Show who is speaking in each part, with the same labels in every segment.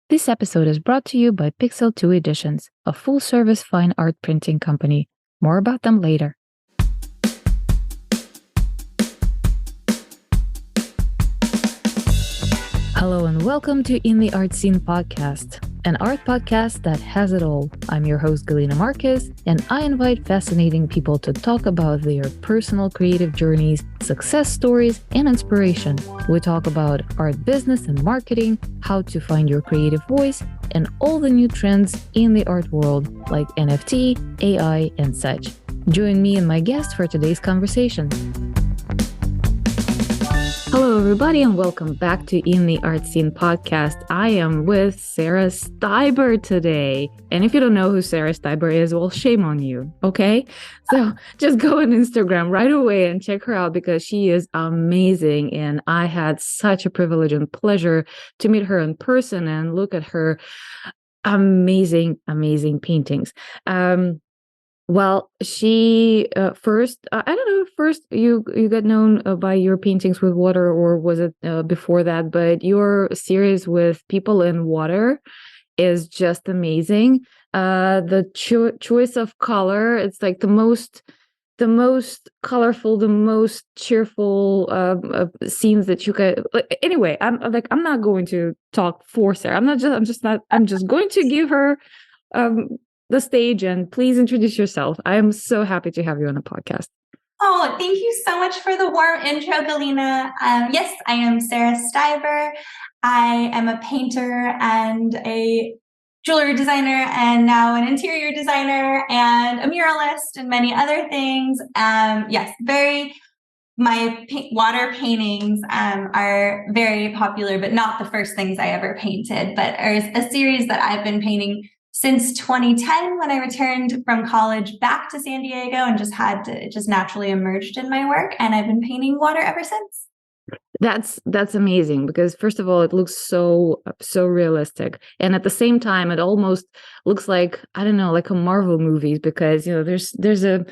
Speaker 1: This episode is brought to you by Pixel 2 Editions, a full-service fine art printing company. More about them later. Hello and welcome to In the Art Scene podcast, an art podcast that has it all. I'm your host, Galina Marquez, and I invite fascinating people to talk about their personal creative journeys, success stories, and inspiration. We talk about art business and marketing, how to find your creative voice, and all the new trends in the art world like NFT, AI, and such. Join me and my guest for today's conversation. Hello, everybody, and welcome back to In the Art Scene podcast. I am with Sarah Stieber today. And if you don't know who Sarah Stieber is, well, shame on you, okay? So just go on Instagram right away and check her out because she is amazing. And I had such a privilege and pleasure to meet her in person and look at her amazing, amazing paintings. Well, she first, I don't know, first you got known by your paintings with water, or was it before that? But your series with people in water is just amazing. The choice of color, it's like the most colorful, the most cheerful scenes that you could. Anyway, I'm not going to talk for Sarah. I'm just going to give her the stage, and please introduce yourself. I am so happy to have you on the podcast.
Speaker 2: Oh, thank you so much for the warm intro, Galina. Yes, I am Sarah Stieber. I am a painter and a jewelry designer, and now an interior designer and a muralist and many other things. My water paintings are very popular, but not the first things I ever painted, but there's a series that I've been painting since 2010, when I returned from college back to San Diego, and it just naturally emerged in my work. And I've been painting water ever since.
Speaker 1: That's amazing, because first of all, it looks so realistic, and at the same time, it almost looks like, I don't know, like a Marvel movie, because there's a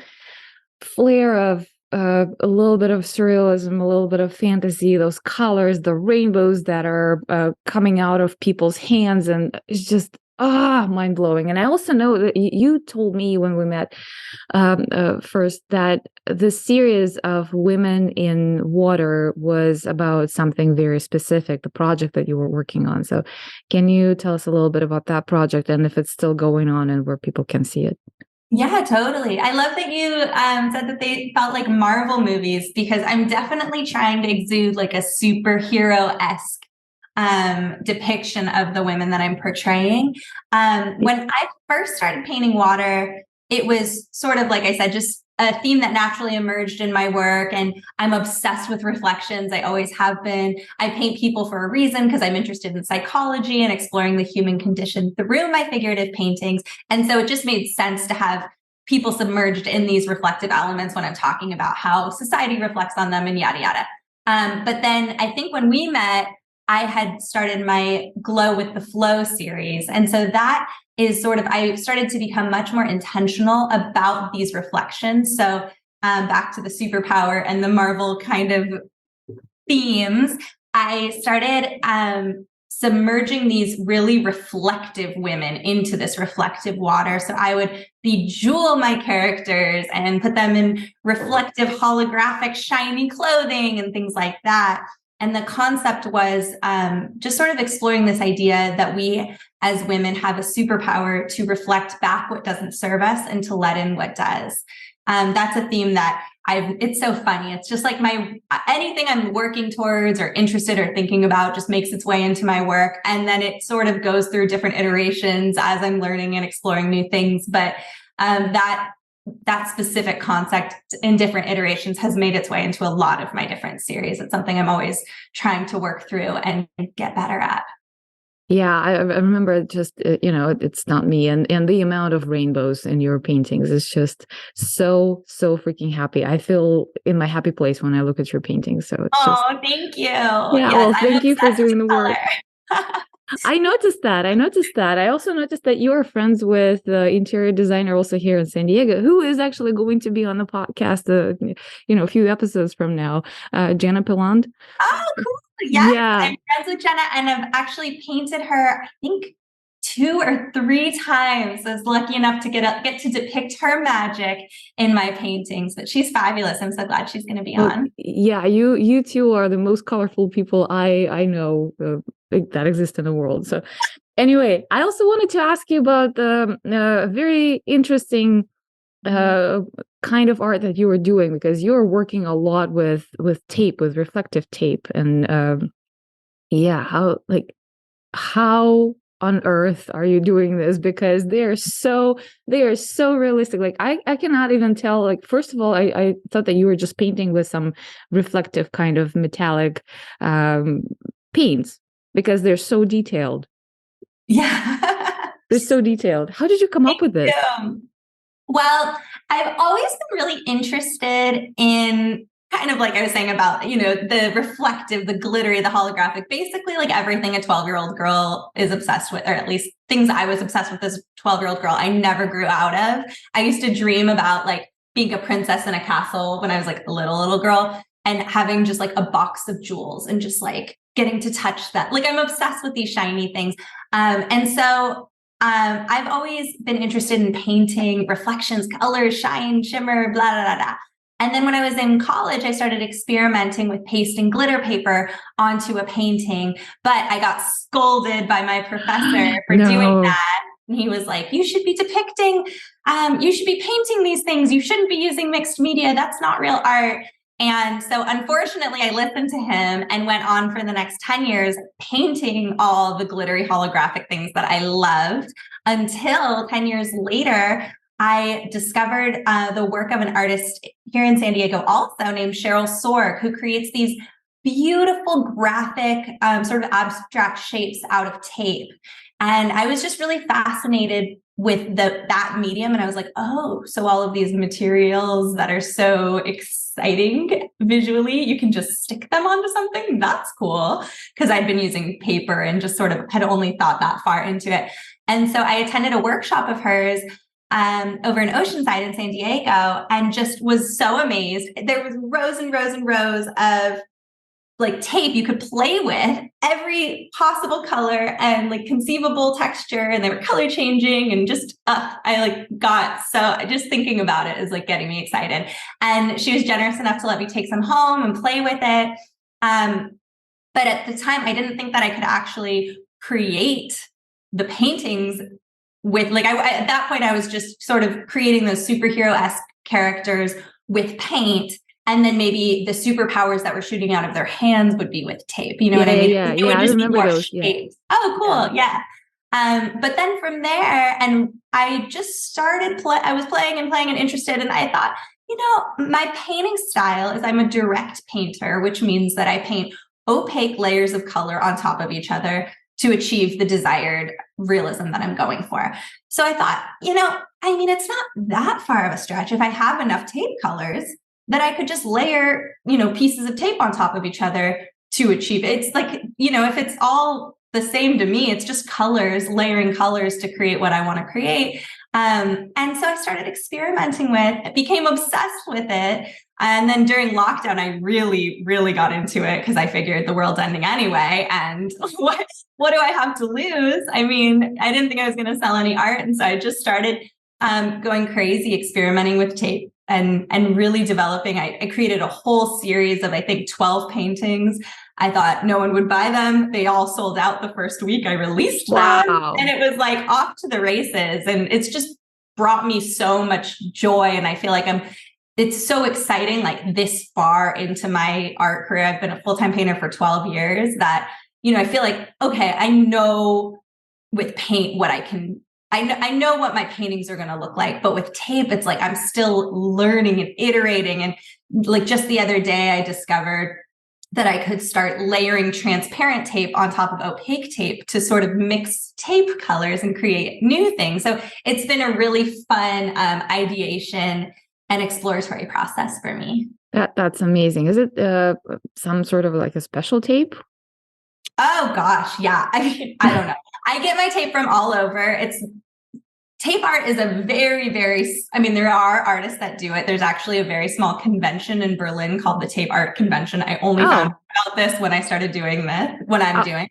Speaker 1: flair of a little bit of surrealism, a little bit of fantasy, those colors, the rainbows that are coming out of people's hands, and it's just mind-blowing. And I also know that you told me when we met first that the series of Women in Water was about something very specific, the project that you were working on. So can you tell us a little bit about that project, and if it's still going on and where people can see it?
Speaker 2: Yeah, totally. I love that you said that they felt like Marvel movies, because I'm definitely trying to exude like a superhero-esque depiction of the women that I'm portraying. When I first started painting water, it was sort of, like I said, just a theme that naturally emerged in my work. And I'm obsessed with reflections. I always have been. I paint people for a reason, because I'm interested in psychology and exploring the human condition through my figurative paintings. And so it just made sense to have people submerged in these reflective elements when I'm talking about how society reflects on them and yada, yada. But then I think when we met, I had started my Glow with the Flow series. And so that is I started to become much more intentional about these reflections. So back to the superpower and the Marvel kind of themes, I started submerging these really reflective women into this reflective water. So I would bejewel my characters and put them in reflective, holographic, shiny clothing and things like that. And the concept was just sort of exploring this idea that we as women have a superpower to reflect back what doesn't serve us and to let in what does. That's a theme that it's so funny. It's just like anything I'm working towards or interested or thinking about just makes its way into my work. And then it sort of goes through different iterations as I'm learning and exploring new things. But that specific concept in different iterations has made its way into a lot of my different series. It's something I'm always trying to work through and get better at.
Speaker 1: Yeah, I remember just, it's not me. And the amount of rainbows in your paintings is just so freaking happy. I feel in my happy place when I look at your paintings. So it's
Speaker 2: thank you.
Speaker 1: Yeah, yes, well, thank you for doing the work. I noticed that. I also noticed that you are friends with the interior designer also here in San Diego, who is actually going to be on the podcast, a few episodes from now, Jana Pilland.
Speaker 2: Oh, cool. Yes,
Speaker 1: Yeah.
Speaker 2: I'm friends with Jenna, and I've actually painted her, I think, 2 or 3 times. I was lucky enough to get to depict her magic in my paintings, but she's fabulous. I'm so glad she's going to be
Speaker 1: Well,
Speaker 2: on.
Speaker 1: yeah, you two are the most colorful people I know that exist in the world. So anyway, I also wanted to ask you about the very interesting kind of art that you were doing, because you're working a lot with tape, with reflective tape, and yeah, how on earth are you doing this? Because they are so realistic. Like I cannot even tell. Like, first of all, I thought that you were just painting with some reflective kind of metallic um paints, because they're so detailed.
Speaker 2: Yeah.
Speaker 1: They're so detailed. How did you come up with this?
Speaker 2: Yeah. Well, I've always been really interested in kind of like I was saying about, the reflective, the glittery, the holographic, basically like everything a 12-year-old girl is obsessed with, or at least things I was obsessed with as a 12-year-old girl, I never grew out of. I used to dream about like being a princess in a castle when I was like a little girl, and having just like a box of jewels and just like getting to touch that. Like I'm obsessed with these shiny things. And so I've always been interested in painting reflections, colors, shine, shimmer, blah, blah, blah, blah. And then when I was in college, I started experimenting with pasting glitter paper onto a painting, but I got scolded by my professor for doing
Speaker 1: No.
Speaker 2: that. And he was like, you should be depicting, you should be painting these things. You shouldn't be using mixed media. That's not real art. And so unfortunately, I listened to him and went on for the next 10 years painting all the glittery holographic things that I loved, until 10 years later, I discovered the work of an artist here in San Diego also named Cheryl Sorg, who creates these beautiful graphic sort of abstract shapes out of tape. And I was just really fascinated with that medium. And I was like, oh, so all of these materials that are so exciting visually, you can just stick them onto something. That's cool. Because I'd been using paper and just sort of had only thought that far into it. And so I attended a workshop of hers over in Oceanside in San Diego, and just was so amazed. There was rows and rows and rows of like tape you could play with, every possible color and like conceivable texture, and they were color changing, and just I like got so, just thinking about it is like getting me excited. And she was generous enough to let me take some home and play with it. But at the time, I didn't think that I could actually create the paintings with like at that point I was just sort of creating those superhero-esque characters with paint. And then maybe the superpowers that were shooting out of their hands would be with tape. You know what I mean?
Speaker 1: Yeah.
Speaker 2: It would
Speaker 1: I
Speaker 2: just be
Speaker 1: remember
Speaker 2: more
Speaker 1: those. Yeah.
Speaker 2: shapes. Oh, cool. Yeah. But then from there, and I just started, I was playing and interested. And I thought, my painting style is I'm a direct painter, which means that I paint opaque layers of color on top of each other to achieve the desired realism that I'm going for. So I thought, it's not that far of a stretch if I have enough tape colors that I could just layer, pieces of tape on top of each other to achieve it. It's like, if it's all the same to me, it's just colors, layering colors to create what I want to create. And so I started experimenting with it, became obsessed with it. And then during lockdown, I really, really got into it because I figured the world's ending anyway. And what do I have to lose? I mean, I didn't think I was going to sell any art. And so I just started going crazy, experimenting with tape and really developing. I created a whole series of, I think, 12 paintings. I thought no one would buy them. They all sold out the first week I released them. And it was like off to the races. And it's just brought me so much joy. And I feel like it's so exciting, like this far into my art career. I've been a full-time painter for 12 years that, I feel like, okay, I know with paint what I can, I know what my paintings are going to look like, but with tape, it's like, I'm still learning and iterating. And like just the other day, I discovered that I could start layering transparent tape on top of opaque tape to sort of mix tape colors and create new things. So it's been a really fun ideation and exploratory process for me.
Speaker 1: That's amazing. Is it some sort of like a special tape?
Speaker 2: Oh gosh, yeah. I don't know. I get my tape from all over. It's tape art is a very, I mean, there are artists that do it. There's actually a very small convention in Berlin called the Tape Art Convention. I only found about this when I started doing this, when I'm doing.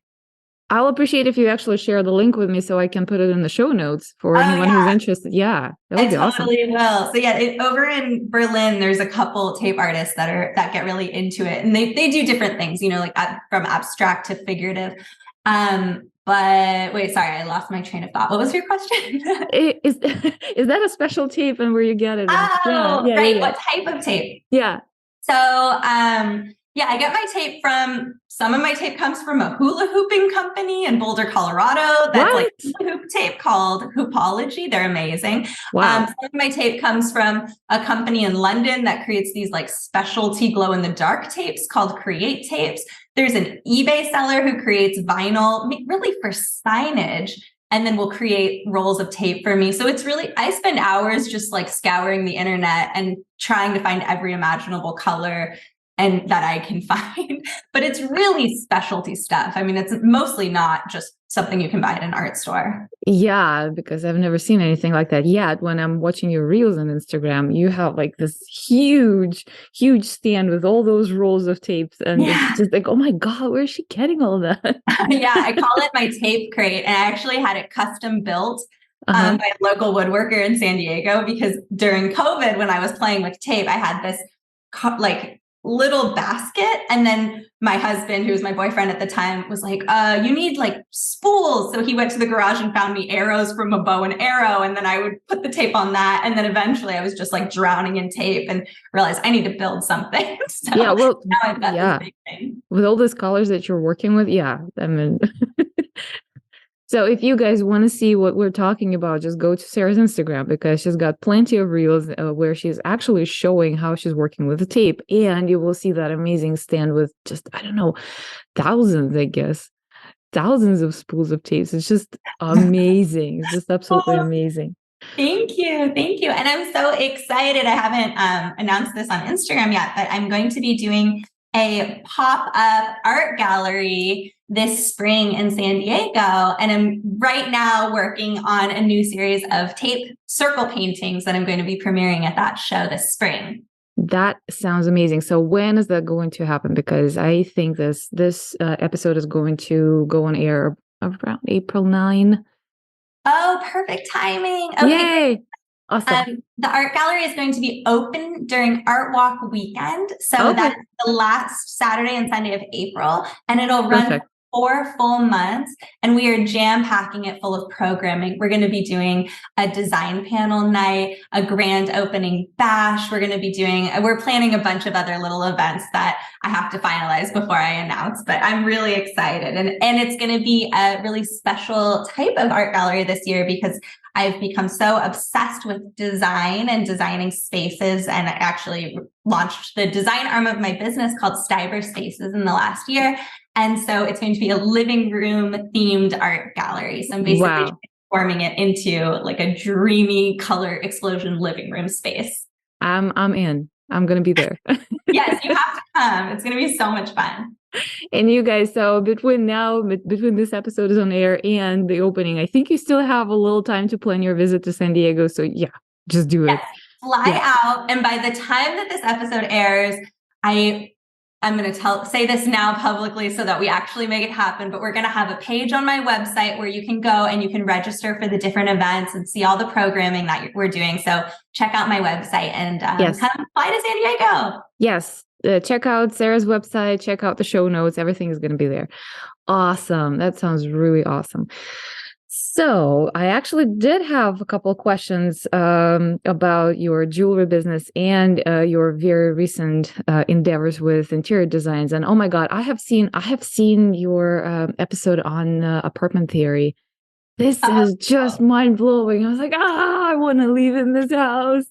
Speaker 1: I'll appreciate if you actually share the link with me so I can put it in the show notes for anyone who's interested. Yeah, that would be awesome.
Speaker 2: I totally will. So yeah, over in Berlin, there's a couple tape artists that get really into it, and they do different things, you know, like from abstract to figurative. But wait, sorry, I lost my train of thought. What was your question?
Speaker 1: Is that a special tape and where you get it?
Speaker 2: Oh, yeah, right. Yeah. What type of tape?
Speaker 1: Yeah.
Speaker 2: So, yeah, I get my tape some of my tape comes from a hula hooping company in Boulder, Colorado. That's like hula hoop tape called Hoopology. They're amazing.
Speaker 1: Wow.
Speaker 2: Some of my tape comes from a company in London that creates these like specialty glow in the dark tapes called Create Tapes. There's an eBay seller who creates vinyl really for signage, and then will create rolls of tape for me. So it's really, I spend hours just like scouring the internet and trying to find every imaginable color and that I can find. But it's really specialty stuff. I mean, it's mostly not just something you can buy at an art store.
Speaker 1: Yeah, because I've never seen anything like that yet. When I'm watching your reels on Instagram, you have like this huge stand with all those rolls of tapes. And it's just like, oh my God, where is she getting all that?
Speaker 2: Yeah, I call it my tape crate. And I actually had it custom built by a local woodworker in San Diego, because during COVID, when I was playing with tape, I had this like little basket. And then my husband, who was my boyfriend at the time, was like, you need like spools. So he went to the garage and found me arrows from a bow and arrow. And then I would put the tape on that. And then eventually I was just like drowning in tape and realized I need to build something. So
Speaker 1: yeah, well,
Speaker 2: now I've got this big thing.
Speaker 1: With all those colors that you're working with, yeah, I mean... So if you guys want to see what we're talking about, just go to Sarah's Instagram, because she's got plenty of reels where she's actually showing how she's working with the tape. And you will see that amazing stand with just, I don't know, thousands of spools of tapes. It's just amazing. It's just absolutely amazing.
Speaker 2: Thank you. And I'm so excited. I haven't announced this on Instagram yet, but I'm going to be doing a pop-up art gallery this spring in San Diego. And I'm right now working on a new series of tape circle paintings that I'm going to be premiering at that show this spring.
Speaker 1: That sounds amazing. So when is that going to happen? Because I think this episode is going to go on air around April 9.
Speaker 2: Oh, perfect timing. Okay.
Speaker 1: Yay. Awesome.
Speaker 2: The art gallery is going to be open during Art Walk weekend. So that's the last Saturday and Sunday of April. And it'll run 4 full months. And we are jam-packing it full of programming. We're going to be doing a design panel night, a grand opening bash. We're planning a bunch of other little events that I have to finalize before I announce. But I'm really excited. And it's going to be a really special type of art gallery this year, because I've become so obsessed with design and designing spaces, and I actually launched the design arm of my business called Stieber Spaces in the last year. And so it's going to be a living room themed art gallery. So I'm basically transforming it into like a dreamy color explosion living room space.
Speaker 1: I'm in. I'm going to be there.
Speaker 2: Yes, you have to come. It's going to be so much fun.
Speaker 1: And you guys, so between this episode is on air and the opening, I think you still have a little time to plan your visit to San Diego. So yeah, just do it.
Speaker 2: Fly out. And by the time that this episode airs, I'm going to say this now publicly so that we actually make it happen, but we're going to have a page on my website where you can go and you can register for the different events and see all the programming that we're doing. So check out my website and come fly to San Diego.
Speaker 1: Yes. Check out Sarah's website, check out the show notes. Everything is going to be there. Awesome. That sounds really awesome. So I actually did have a couple of questions about your jewelry business and your very recent endeavors with interior designs. And oh my God, I have seen your episode on apartment theory. This is just mind blowing. I was like, I want to live in this house.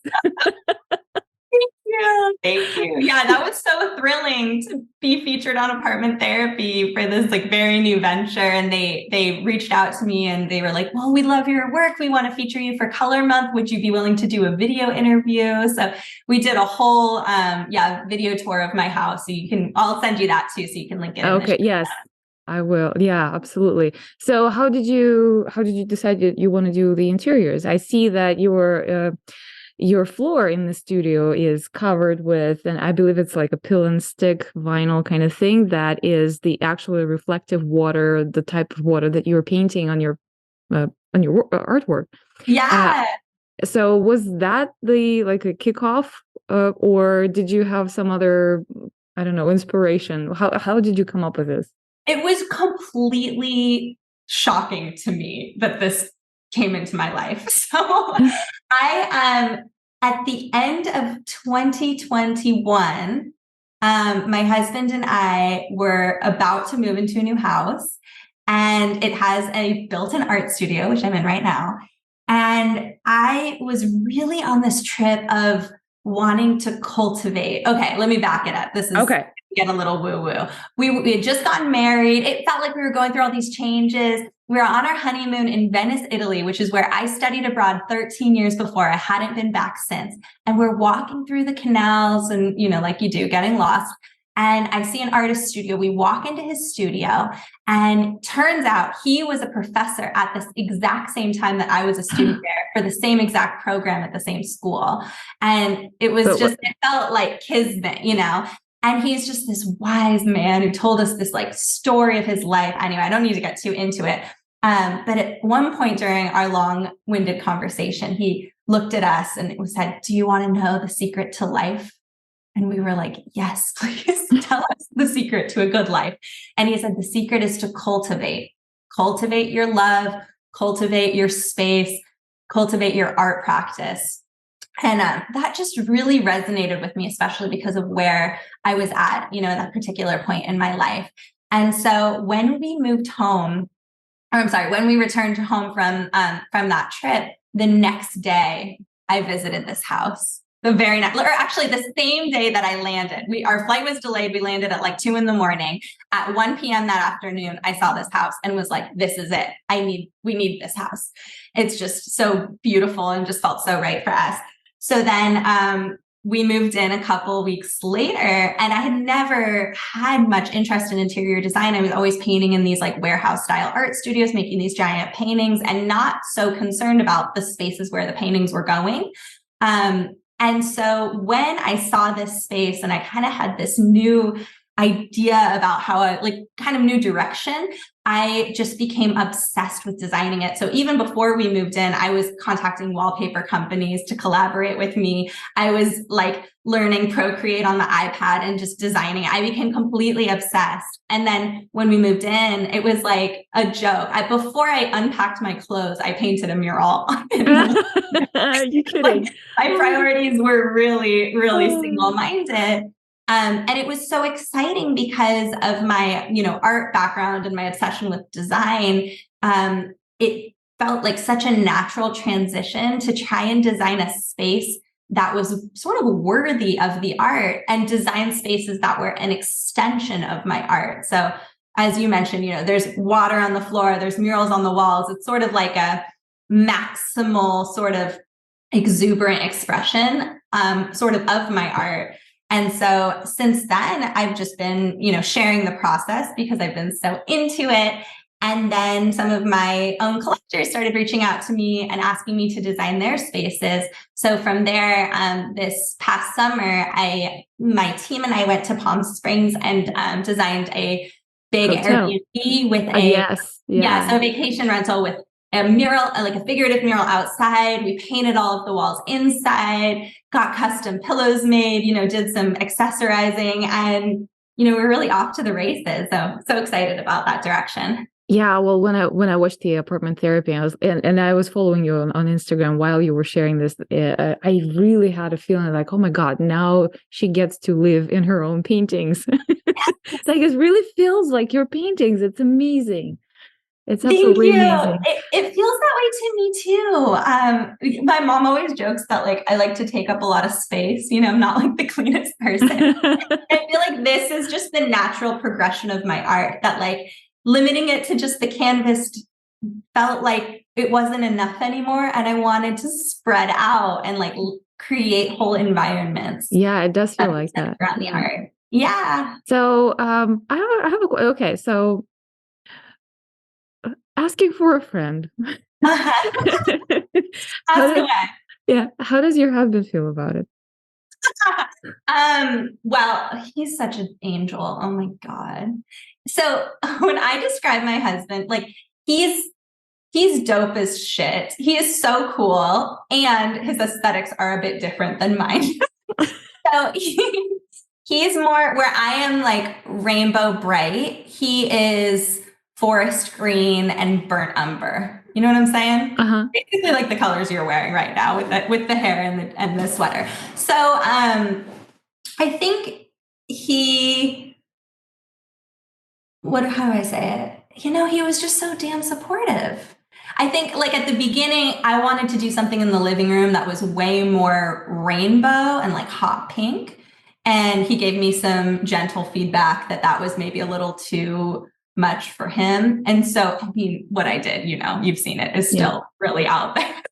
Speaker 2: Thank you. Yeah, that was so thrilling to be featured on Apartment Therapy for this like very new venture. And they reached out to me and they were like, well, we love your work. We want to feature you for Color Month. Would you be willing to do a video interview? So we did a whole video tour of my house. So I'll send you that too, so you can link it.
Speaker 1: Okay. Yes. I will. Yeah, absolutely. So how did you decide that you want to do the interiors? I see that your floor in the studio is covered with, and I believe it's like a pill and stick vinyl kind of thing that is the actually reflective water, the type of water that you're painting on your artwork. Uh,
Speaker 2: Yeah.
Speaker 1: so was that the like a kickoff, or did you have some other, I don't know, inspiration? How did you come up with this?
Speaker 2: It was completely shocking to me that this came into my life. So I at the end of 2021, my husband and I were about to move into a new house, and it has a built-in art studio, which I'm in right now. And I was really on this trip of wanting to cultivate. Okay, let me back it up. This is
Speaker 1: Okay.
Speaker 2: get a little woo-woo. We had just gotten married. It felt like we were going through all these changes. We were on our honeymoon in Venice, Italy, which is where I studied abroad 13 years before. I hadn't been back since. And we're walking through the canals and, like you do, getting lost. And I see an artist studio. We walk into his studio, and turns out he was a professor at this exact same time that I was a student there for the same exact program at the same school. And it was
Speaker 1: But
Speaker 2: just, it felt like kismet. And he's just this wise man who told us this like story of his life. Anyway, I don't need to get too into it. But at one point during our long-winded conversation, he looked at us and said, "Do you want to know the secret to life?" And we were like, "Yes, please tell us the secret to a good life." And he said, "The secret is to cultivate your love, cultivate your space, cultivate your art practice." And that just really resonated with me, especially because of where I was at, that particular point in my life. And so when we moved home, or I'm sorry, when we returned home from that trip, the next day I visited this house. The very next, or actually the same day that I landed. Our flight was delayed. We landed at like 2 a.m. At 1 p.m. that afternoon, I saw this house and was like, "This is it. We need this house." It's just so beautiful and just felt so right for us. So then we moved in a couple weeks later, and I had never had much interest in interior design. I was always painting in these like warehouse style art studios, making these giant paintings, and not so concerned about the spaces where the paintings were going. And so when I saw this space and I kind of had this new idea about how kind of new direction, I just became obsessed with designing it. So even before we moved in, I was contacting wallpaper companies to collaborate with me. I was like learning Procreate on the iPad and just designing. I became completely obsessed. And then when we moved in, it was like a joke. Before I unpacked my clothes, I painted a mural.
Speaker 1: Are you kidding?
Speaker 2: Like, my priorities were really, really single-minded. And it was so exciting because of my, art background and my obsession with design. It felt like such a natural transition to try and design a space that was sort of worthy of the art and design spaces that were an extension of my art. So as you mentioned, there's water on the floor, there's murals on the walls. It's sort of like a maximal sort of exuberant expression sort of my art. And so since then, I've just been, sharing the process because I've been so into it. And then some of my own collectors started reaching out to me and asking me to design their spaces. So from there, this past summer, my team and I went to Palm Springs and designed a big Airbnb with so a vacation rental with a mural, like a figurative mural outside. We painted all of the walls inside, got custom pillows made, did some accessorizing, and, we're really off to the races. So excited about that direction.
Speaker 1: Yeah, well, when I watched the apartment therapy, I was following you on Instagram while you were sharing this. I really had a feeling like, oh my God, now she gets to live in her own paintings. It's like it really feels like your paintings. It's amazing. It's absolutely amazing.
Speaker 2: It feels that way to me too. My mom always jokes that like I like to take up a lot of space. I'm not like the cleanest person. I feel like this is just the natural progression of my art, that like limiting it to just the canvas felt like it wasn't enough anymore. And I wanted to spread out and like create whole environments.
Speaker 1: Yeah, it does feel like that
Speaker 2: around the art. Yeah.
Speaker 1: So I have okay. So asking for a friend. How
Speaker 2: Ask
Speaker 1: does,
Speaker 2: away.
Speaker 1: yeah, how does your husband feel about it?
Speaker 2: Well, he's such an angel. Oh my God. So when I describe my husband, like he's dope as shit. He is so cool, and his aesthetics are a bit different than mine. So he's more where I am like rainbow bright. He is forest green and burnt umber. You know what I'm saying?
Speaker 1: Uh-huh.
Speaker 2: Basically, like the colors you're wearing right now with the hair and the sweater. So I think he, how do I say it? He was just so damn supportive. I think like at the beginning, I wanted to do something in the living room that was way more rainbow and like hot pink. And he gave me some gentle feedback that was maybe a little too much for him. And so, I mean, what I did, you've seen it, is still really out there.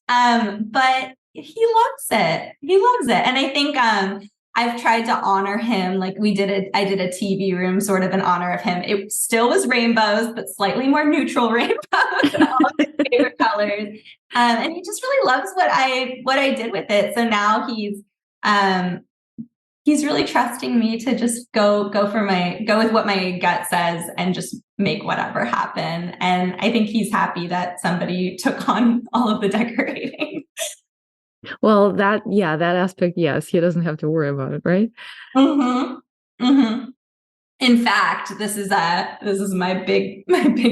Speaker 2: But he loves it. He loves it. And I think I've tried to honor him. Like I did a TV room sort of in honor of him. It still was rainbows, but slightly more neutral rainbows and all of his favorite colors. And he just really loves what I did with it. So now he's really trusting me to just go with what my gut says and just make whatever happen. And I think he's happy that somebody took on all of the decorating.
Speaker 1: Well, that aspect, yes, he doesn't have to worry about it, right?
Speaker 2: Mm-hmm. Mm-hmm. In fact, this is my big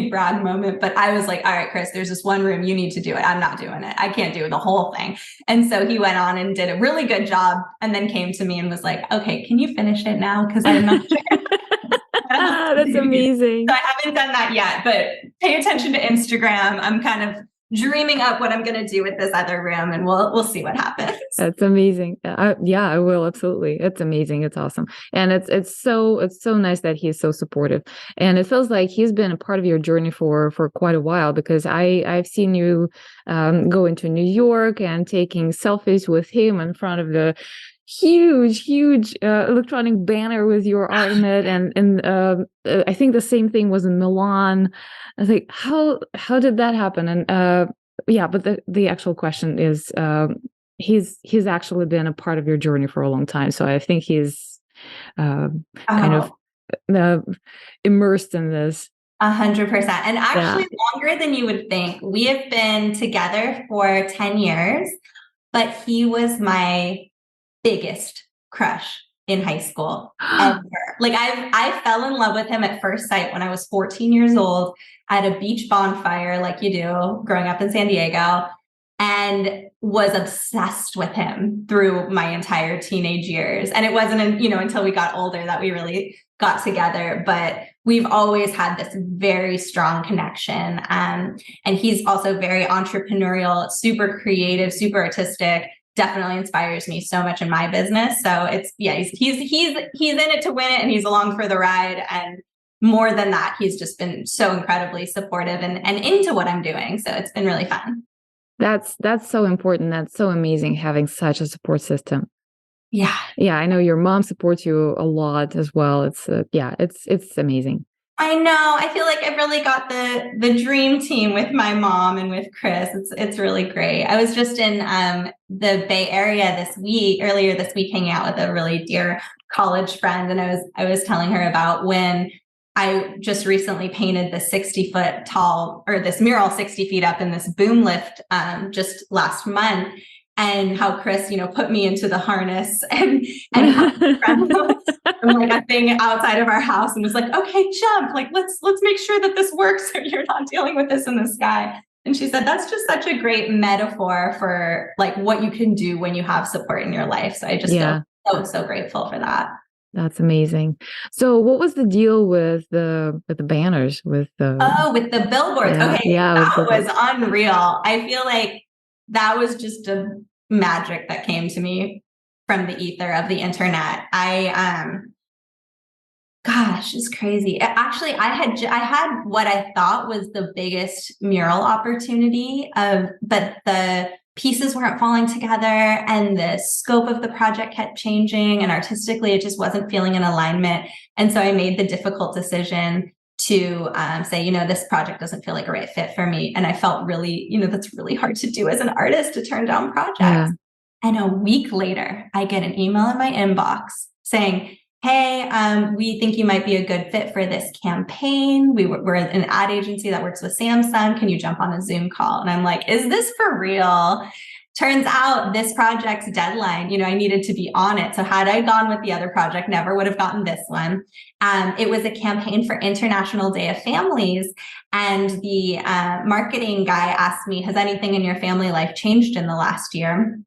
Speaker 2: Brad moment. But I was like, all right, Chris, there's this one room, you need to do it. I'm not doing it. I can't do the whole thing. And so he went on and did a really good job, and then came to me and was like, okay, can you finish it now? Because I'm not sure.
Speaker 1: That's amazing.
Speaker 2: So I haven't done that yet, but pay attention to Instagram. I'm kind of dreaming up what I'm going to do with this other room, and we'll see what happens.
Speaker 1: That's amazing. Yeah, I will. Absolutely. It's amazing. It's awesome. And it's so nice that he's so supportive. And it feels like he's been a part of your journey for quite a while, because I've seen you go into New York and taking selfies with him in front of the huge electronic banner with your art in it, and I think the same thing was in Milan. I was like, how did that happen? And yeah, but the actual question is, he's actually been a part of your journey for a long time, so I think he's kind of immersed in this.
Speaker 2: 100%. And actually longer than you would think. We have been together for 10 years, but he was my biggest crush in high school ever. Like I fell in love with him at first sight when I was 14 years old at a beach bonfire, like you do growing up in San Diego, and was obsessed with him through my entire teenage years. And it wasn't until we got older that we really got together, but we've always had this very strong connection. And he's also very entrepreneurial, super creative, super artistic. Definitely inspires me so much in my business. So he's in it to win it, and he's along for the ride. And more than that, he's just been so incredibly supportive and into what I'm doing. So it's been really fun.
Speaker 1: That's so important. That's so amazing, having such a support system.
Speaker 2: Yeah.
Speaker 1: Yeah, I know your mom supports you a lot as well. It's it's amazing.
Speaker 2: I know. I feel like I've really got the dream team with my mom and with Chris. It's really great. I was just in the Bay Area earlier this week, hanging out with a really dear college friend, and I was telling her about when I just recently painted the 60-foot tall, or this mural 60 feet up in this boom lift just last month. And how Chris, put me into the harness and from like a thing outside of our house, and was like, okay, jump, like, let's make sure that this works, so you're not dealing with this in the sky. And she said, that's just such a great metaphor for like what you can do when you have support in your life. So I just feel so grateful for that.
Speaker 1: That's amazing. So what was the deal with the banners, with the
Speaker 2: billboards? That was unreal. I feel like that was just a magic that came to me from the ether of the internet. It's crazy. Actually, I had what I thought was the biggest mural opportunity but the pieces weren't falling together, and the scope of the project kept changing, and artistically it just wasn't feeling in alignment. And so I made the difficult decision to say, this project doesn't feel like a right fit for me. And I felt really, that's really hard to do as an artist, to turn down projects. Yeah. And a week later, I get an email in my inbox saying, hey, we think you might be a good fit for this campaign. We're an ad agency that works with Samsung. Can you jump on a Zoom call? And I'm like, is this for real? Turns out this project's deadline, I needed to be on it. So had I gone with the other project, never would have gotten this one. It was a campaign for International Day of Families. And the marketing guy asked me, has anything in your family life changed in the last year?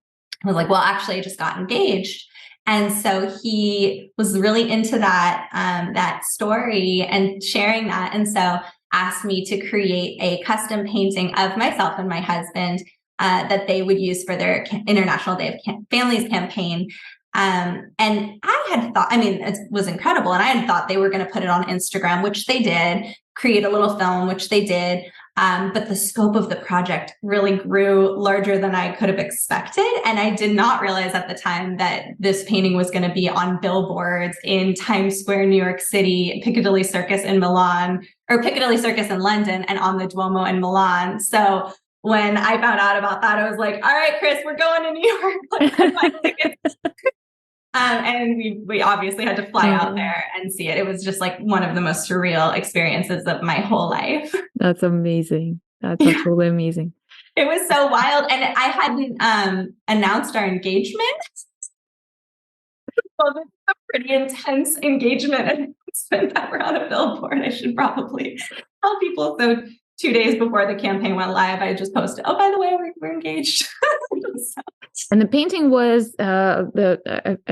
Speaker 2: I was like, well, actually, I just got engaged. And so he was really into that story and sharing that. And so asked me to create a custom painting of myself and my husband that they would use for their International Day of Families campaign. And I had thought, it was incredible. And I had thought they were going to put it on Instagram, which they did, create a little film, which they did. But the scope of the project really grew larger than I could have expected. And I did not realize at the time that this painting was going to be on billboards in Times Square, New York City, Piccadilly Circus in Milan, or Piccadilly Circus in London, and on the Duomo in Milan. So when I found out about that, I was like, all right, Chris, we're going to New York. Let's buy tickets. And we obviously had to fly out there and see it. It was just like one of the most surreal experiences of my whole life.
Speaker 1: That's amazing. That's absolutely amazing.
Speaker 2: It was so wild. And I hadn't announced our engagement. Well, this is a pretty intense engagement announcement that we're on a billboard. I should probably tell people. So 2 days before the campaign went live, I just posted, oh, by the way, we're engaged. So.
Speaker 1: And the painting was, I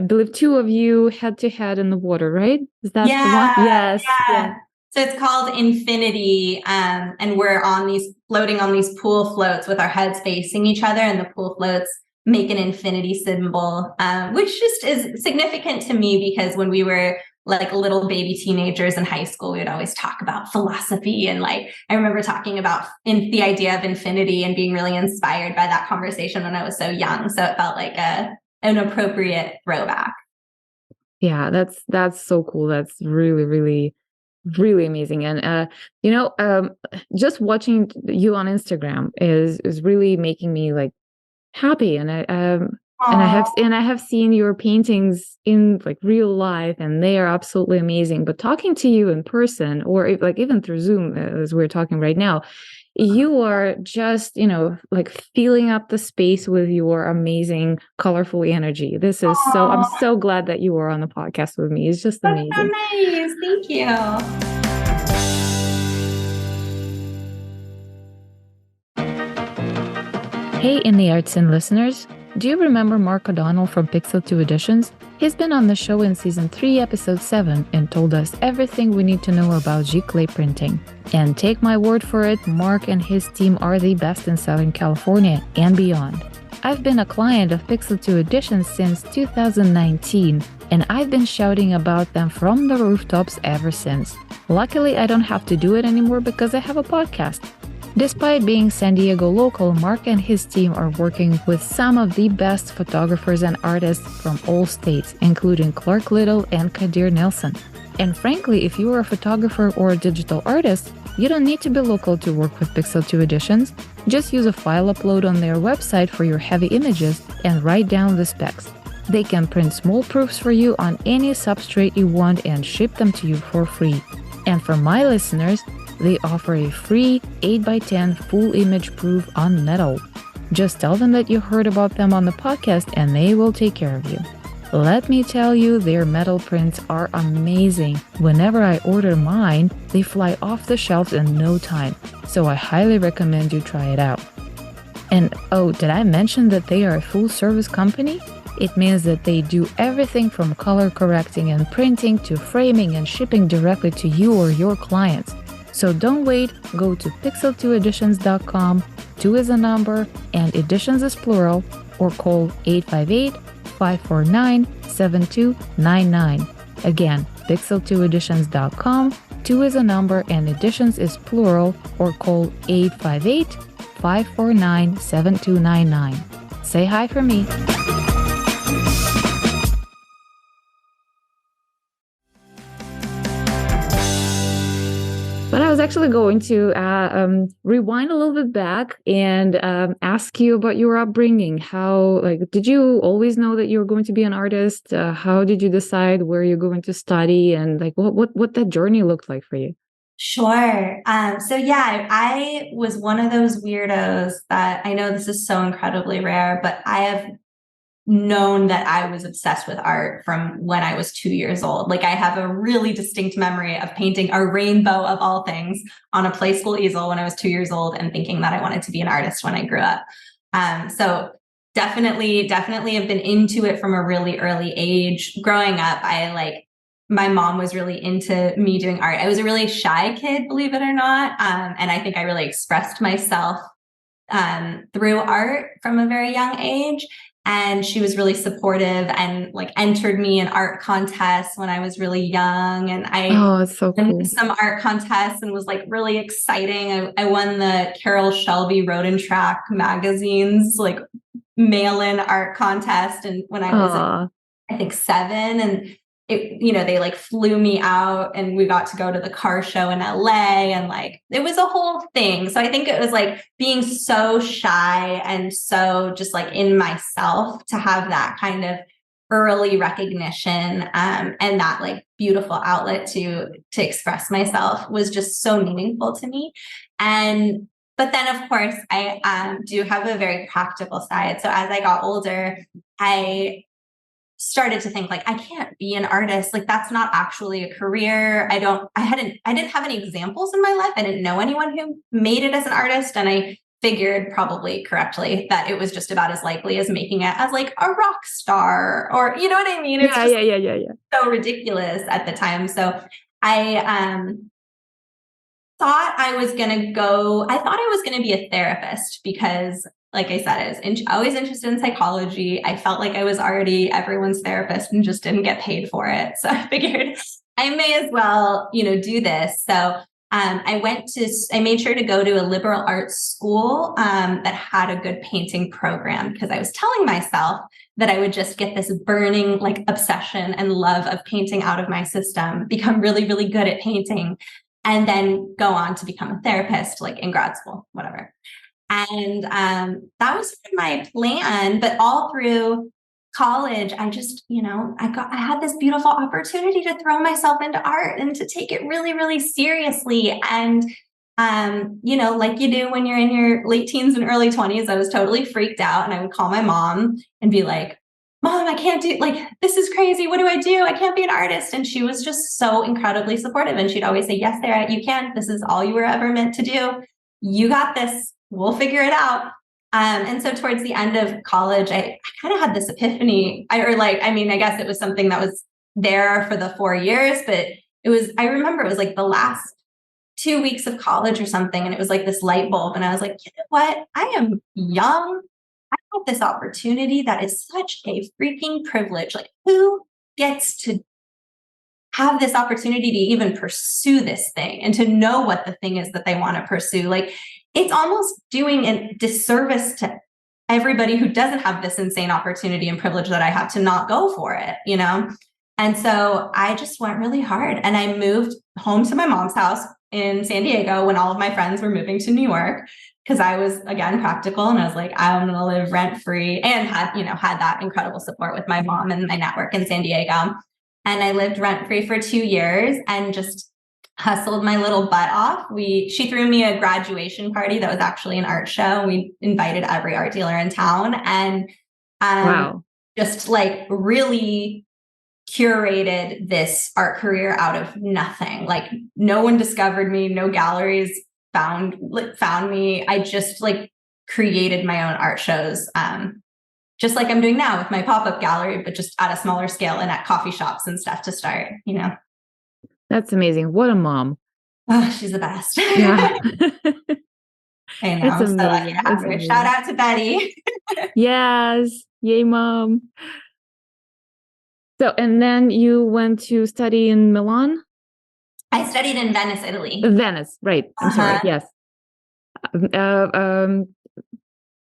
Speaker 1: believe 2 of you head to head in the water, right? Is that the one? Yes.
Speaker 2: Yeah. So it's called Infinity. And we're floating on these pool floats with our heads facing each other, and the pool floats make an infinity symbol, which just is significant to me because when we were like little baby teenagers in high school, we would always talk about philosophy. And I remember talking about the idea of infinity and being really inspired by that conversation when I was so young. So it felt like an appropriate throwback.
Speaker 1: Yeah, that's so cool. That's really, really, really amazing. And, just watching you on Instagram is really making me happy. And I have seen your paintings in real life, and they are absolutely amazing. But talking to you in person, or even through Zoom, as we're talking right now, you are just filling up the space with your amazing, colorful energy. This is I'm so glad that you are on the podcast with me. It's just amazing.
Speaker 2: That's so nice. Thank you.
Speaker 1: Hey, In the Arts Scene listeners. Do you remember Mark O'Donnell from Pixel 2 Editions? He's been on the show in Season 3, Episode 7, and told us everything we need to know about G-clay printing. And take my word for it, Mark and his team are the best in Southern California and beyond. I've been a client of Pixel 2 Editions since 2019, and I've been shouting about them from the rooftops ever since. Luckily, I don't have to do it anymore because I have a podcast. Despite being San Diego local, Mark and his team are working with some of the best photographers and artists from all states, including Clark Little and Kadir Nelson. And frankly, if you are a photographer or a digital artist, you don't need to be local to work with Pixel 2 Editions. Just use a file upload on their website for your heavy images and write down the specs. They can print small proofs for you on any substrate you want and ship them to you for free. And for my listeners, they offer a free 8x10 full image proof on metal. Just tell them that you heard about them on the podcast and they will take care of you. Let me tell you, their metal prints are amazing. Whenever I order mine, they fly off the shelves in no time. So I highly recommend you try it out. And did I mention that they are a full service company? It means that they do everything from color correcting and printing to framing and shipping directly to you or your clients. So don't wait, go to pixel2editions.com, 2 is a number, and editions is plural, or call 858-549-7299. Again, pixel2editions.com, 2 is a number, and editions is plural, or call 858-549-7299. Say hi for me. actually going to rewind a little bit back and ask you about your upbringing. How, like, did you always know that you were going to be an artist? How did you decide where you're going to study, and like what that journey looked like for you?
Speaker 2: Sure. So yeah, I was one of those weirdos that, I know this is so incredibly rare, but I have known that I was obsessed with art from when I was 2 years old. Like, I have a really distinct memory of painting a rainbow of all things on a play school easel when I was 2 years old and thinking that I wanted to be an artist when I grew up. So definitely have been into it from a really early age. Growing up, my mom was really into me doing art. I was a really shy kid, believe it or not. And I think I really expressed myself through art from a very young age. And she was really supportive and like entered me in art contests when I was really young. And I
Speaker 1: It's so
Speaker 2: won
Speaker 1: cool.
Speaker 2: some art contests and was like really exciting. I won the Carol Shelby Road and Track magazine's like mail-in art contest. And when I was, I think 7, and they like flew me out and we got to go to the car show in LA, and like, it was a whole thing. So I think it was like being so shy and so just like in myself to have that kind of early recognition, and that like beautiful outlet to express myself was just so meaningful to me. But then of course I do have a very practical side. So as I got older, I started to think like, I can't be an artist. Like, that's not actually a career. I didn't have any examples in my life. I didn't know anyone who made it as an artist. And I figured, probably correctly, that it was just about as likely as making it as like a rock star, or, you know what I mean? It's
Speaker 1: Yeah.
Speaker 2: so ridiculous at the time. So I thought I was going to be a therapist because, like I said, I was always interested in psychology. I felt like I was already everyone's therapist and just didn't get paid for it. So I figured I may as well, do this. So I made sure to go to a liberal arts school that had a good painting program, because I was telling myself that I would just get this burning like obsession and love of painting out of my system, become really, really good at painting, and then go on to become a therapist, like in grad school, whatever. And that was my plan. But all through college, I just, I had this beautiful opportunity to throw myself into art and to take it really, really seriously. And, like you do when you're in your late teens and early 20s, I was totally freaked out. And I would call my mom and be like, Mom, I can't do, like, this is crazy. What do I do? I can't be an artist. And she was just so incredibly supportive. And she'd always say, yes, Sarah, you can. This is all you were ever meant to do. You got this. We'll figure it out. And so towards the end of college, I kind of had this epiphany. I guess it was something that was there for the 4 years, but I remember it was like the last 2 weeks of college or something. And it was like this light bulb. And I was like, you know what? I am young. I have this opportunity that is such a freaking privilege. Like, who gets to have this opportunity to even pursue this thing and to know what the thing is that they want to pursue? Like, it's almost doing a disservice to everybody who doesn't have this insane opportunity and privilege that I have to not go for it, And so I just went really hard, and I moved home to my mom's house in San Diego when all of my friends were moving to New York, because I was, again, practical, and I was like, I'm going to live rent free, and had that incredible support with my mom and my network in San Diego. And I lived rent free for 2 years and just hustled my little butt off. She threw me a graduation party that was actually an art show. We invited every art dealer in town, and
Speaker 1: Wow.
Speaker 2: just like really curated this art career out of nothing. Like, no one discovered me, no galleries found me. I just like created my own art shows, just like I'm doing now with my pop-up gallery, but just at a smaller scale and at coffee shops and stuff to start,
Speaker 1: That's amazing. What a mom.
Speaker 2: Oh, she's the best.
Speaker 1: Yeah.
Speaker 2: I know.
Speaker 1: It's amazing.
Speaker 2: So lucky to have her. Shout out to Betty.
Speaker 1: Yes. Yay, mom. So, and then you went to study in Milan?
Speaker 2: I studied in Venice, Italy.
Speaker 1: Venice, right. I'm sorry. Yes.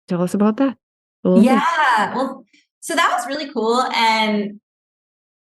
Speaker 1: Tell us about that.
Speaker 2: Yeah. Well, so that was really cool. And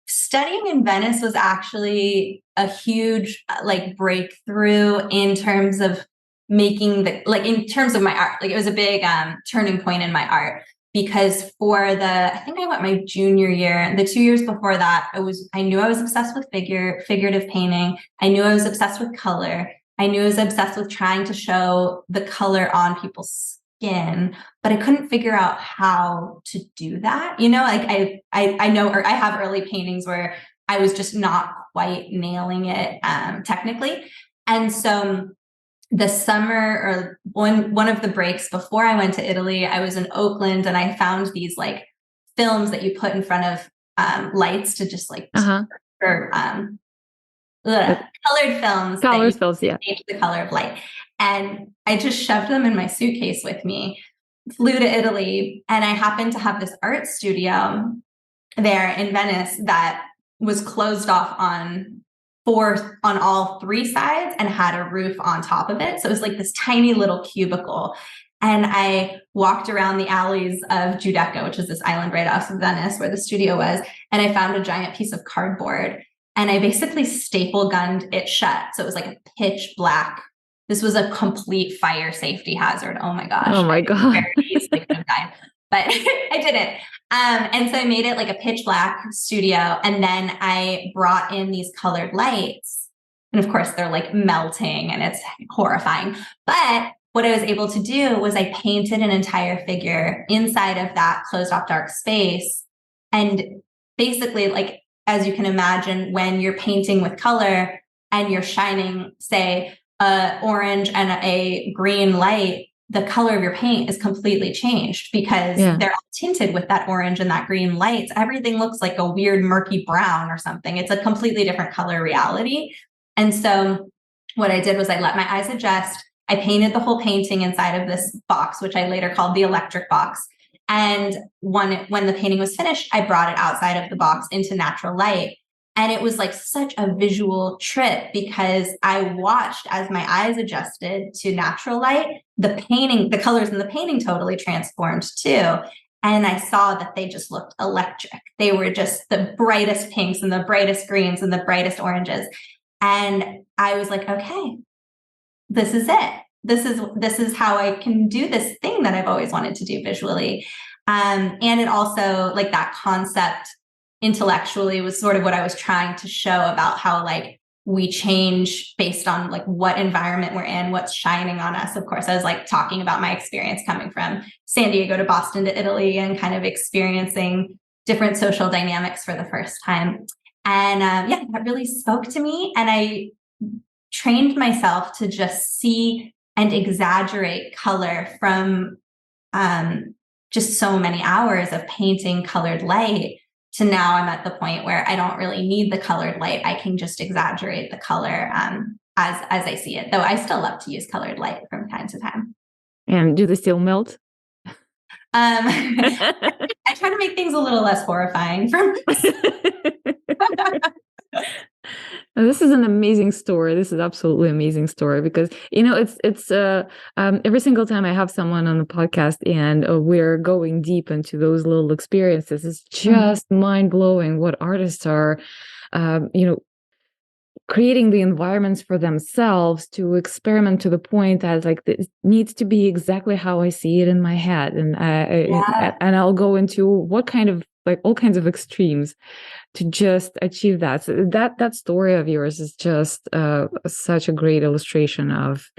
Speaker 2: studying in Venice was actually a huge like breakthrough in terms of making in terms of my art. Like it was a big turning point in my art, because I think I went my junior year, the 2 years before that, I knew I was obsessed with figurative painting. I knew I was obsessed with color. I knew I was obsessed with trying to show the color on people's skin, but I couldn't figure out how to do that. Like I know, or I have early paintings where I was just not quite nailing it technically. And so the summer, or one of the breaks before I went to Italy, I was in Oakland and I found these like films that you put in front of lights to just like, or colored films.
Speaker 1: Colored films, yeah.
Speaker 2: Change the color of light. And I just shoved them in my suitcase with me, flew to Italy, and I happened to have this art studio there in Venice that was closed off on all three sides and had a roof on top of it. So it was like this tiny little cubicle. And I walked around the alleys of Giudecca, which is this island right off of Venice where the studio was. And I found a giant piece of cardboard and I basically staple gunned it shut. So it was like a pitch black. This was a complete fire safety hazard. Oh my gosh.
Speaker 1: Oh my God.
Speaker 2: Very easily could have died, but I didn't. And so I made it like a pitch black studio. And then I brought in these colored lights. And of course, they're like melting and it's horrifying. But what I was able to do was I painted an entire figure inside of that closed off dark space. And basically, like, as you can imagine, when you're painting with color and you're shining, say, orange and a green light, the color of your paint is completely changed because they're all tinted with that orange and that green lights. Everything looks like a weird murky brown or something. It's a completely different color reality. And so what I did was I let my eyes adjust. I painted the whole painting inside of this box, which I later called the electric box. And when the painting was finished, I brought it outside of the box into natural light. And it was like such a visual trip because I watched as my eyes adjusted to natural light, the colors in the painting totally transformed too. And I saw that they just looked electric. They were just the brightest pinks and the brightest greens and the brightest oranges. And I was like, okay, this is it. This is how I can do this thing that I've always wanted to do visually. And it also, like, that concept intellectually was sort of what I was trying to show about how like we change based on like what environment we're in, what's shining on us. Of course, I was like talking about my experience coming from San Diego to Boston to Italy and kind of experiencing different social dynamics for the first time. And that really spoke to me. And I trained myself to just see and exaggerate color from just so many hours of painting colored light to now I'm at the point where I don't really need the colored light. I can just exaggerate the color as I see it, though I still love to use colored light from time to time.
Speaker 1: And do they still melt?
Speaker 2: I try to make things a little less horrifying.
Speaker 1: This is an amazing story. This is absolutely amazing story because, it's every single time I have someone on the podcast and we're going deep into those little experiences, it's just mind blowing what artists are, creating the environments for themselves to experiment to the point that like it needs to be exactly how I see it in my head. And and I'll go into what kind of like all kinds of extremes to just achieve that. So that story of yours is just such a great illustration of